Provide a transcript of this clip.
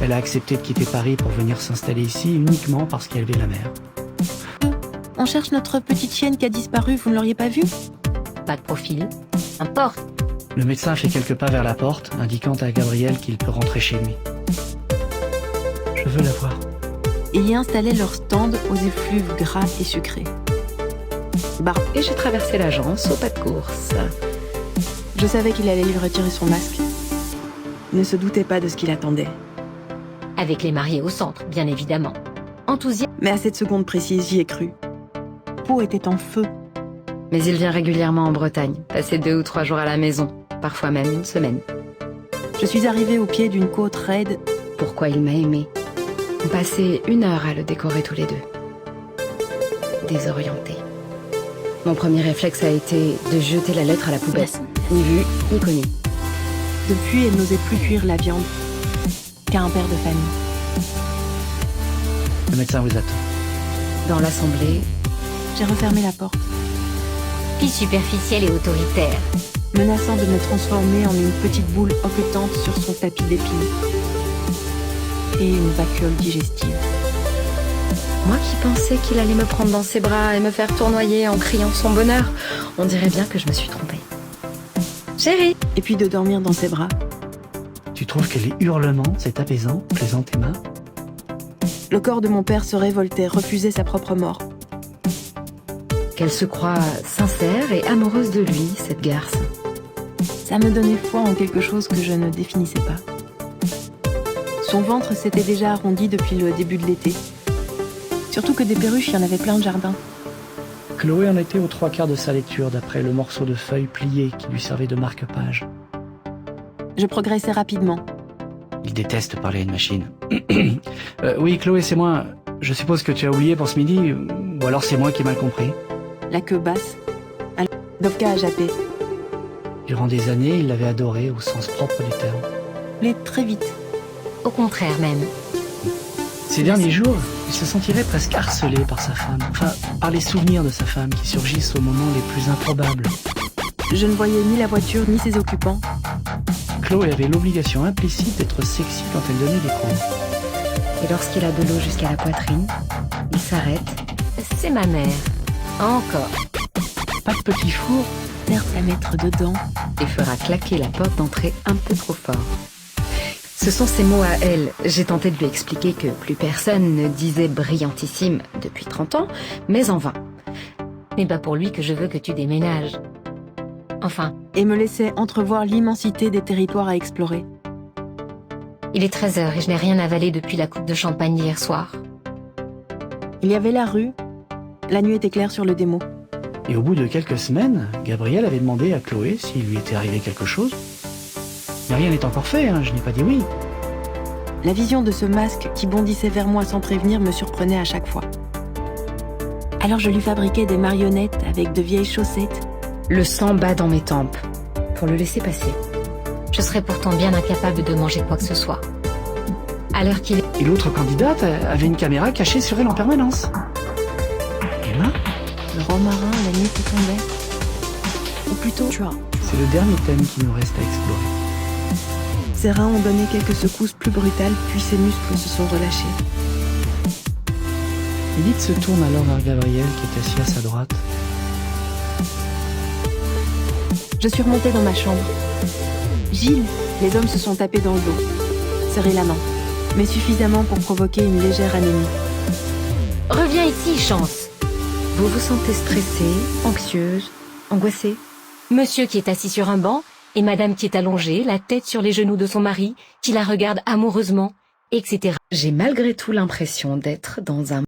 Elle a accepté de quitter Paris pour venir s'installer ici uniquement parce qu'elle vit la mer. On cherche notre petite chienne qui a disparu, vous ne l'auriez pas vue? Pas de profil. Importe. Le médecin fait quelques pas vers la porte, indiquant à Gabriel qu'il peut rentrer chez lui. Je veux la voir. Et y installaient leur stand aux effluves gras et sucrés. Et j'ai traversé l'agence au pas de course. Je savais qu'il allait lui retirer son masque. Il ne se doutait pas de ce qu'il attendait. Avec les mariés au centre, bien évidemment. Enthousiaste. Mais à cette seconde précise, j'y ai cru. Pau était en feu. Mais il vient régulièrement en Bretagne, passer 2 ou 3 jours à la maison, parfois même 1 semaine. Je suis arrivée au pied d'une côte raide. Pourquoi il m'a aimée? On passait 1 heure à le décorer tous les deux. Désorienté. Mon premier réflexe a été de jeter la lettre à la poubelle. Ni vu, ni connu. Depuis, elle n'osait plus cuire la viande qu'à un père de famille. Le médecin vous attend. Dans l'assemblée, J'ai refermé la porte, Fille superficielle et autoritaire. menaçant de me transformer en une petite boule hoquetante sur son tapis d'épines. Et une vacuole digestive. moi qui pensais qu'il allait me prendre dans ses bras et me faire tournoyer en criant son bonheur, on dirait bien que je me suis trompée. Chérie! Et puis de dormir dans ses bras. Tu trouves que les hurlements, c'est apaisant, plaisante Emma? Le corps de mon père se révoltait, refusait sa propre mort. Qu'elle se croit sincère et amoureuse de lui, cette garce. Ça me donnait foi en quelque chose que je ne définissais pas. Son ventre s'était déjà arrondi depuis le début de l'été. Surtout que des perruches, il y en avait plein de jardin. Chloé en était aux 3/4 de sa lecture, d'après le morceau de feuille plié qui lui servait de marque-page. Je progressais rapidement. Il déteste parler à une machine. Oui, Chloé, c'est moi. Je suppose que tu as oublié pour ce midi, ou alors c'est moi qui ai mal compris. La queue basse. Dovka a jappé. Durant des années, il l'avait adorée au sens propre du terme. Voulait très vite. Au contraire même. Ces derniers jours, il se sentirait presque harcelé par sa femme. Enfin, par les souvenirs de sa femme qui surgissent aux moments les plus improbables. Je ne voyais ni la voiture ni ses occupants. Chloé avait l'obligation implicite d'être sexy quand elle donnait des cours. Et lorsqu'il a de l'eau jusqu'à la poitrine, il s'arrête. C'est ma mère. Encore. Pas de petit four. Terre à mettre dedans. Et fera claquer la porte d'entrée un peu trop fort. Ce sont ses mots à elle. J'ai tenté de lui expliquer que plus personne ne disait brillantissime depuis 30 ans, mais en vain. Mais pas pour lui que je veux que tu déménages. Enfin, Et me laissait entrevoir l'immensité des territoires à explorer. il est 13h et je n'ai rien avalé depuis la coupe de champagne d'hier soir. Il y avait la rue. La nuit était claire sur le démo. Et au bout de quelques semaines, Gabriel avait demandé à Chloé s'il lui était arrivé quelque chose. Mais rien n'est encore fait, hein, je n'ai pas dit oui. La vision de ce masque qui bondissait vers moi sans prévenir me surprenait à chaque fois. Alors je lui fabriquais des marionnettes avec de vieilles chaussettes. Le sang bat dans mes tempes. Pour le laisser passer. Je serais pourtant bien incapable de manger quoi que ce soit. À l'heure qu'il est... Et l'autre candidate avait une caméra cachée sur elle en permanence. Emma, Le romarin, la nuit qui tombait. Ou plutôt, tu vois. c'est le dernier thème qui nous reste à explorer. Ses reins ont donné quelques secousses plus brutales, puis ses muscles se sont relâchés. Edith se tourne alors vers Gabriel qui est assis à sa droite. Je suis remontée dans ma chambre. Gilles, les hommes se sont tapés dans le dos. Serré la main. Mais suffisamment pour provoquer une légère anémie. Reviens ici, Chance. Vous vous sentez stressée, anxieuse, angoissée? Monsieur qui est assis sur un banc et madame qui est allongée, la tête sur les genoux de son mari, qui la regarde amoureusement, etc. J'ai malgré tout l'impression d'être dans un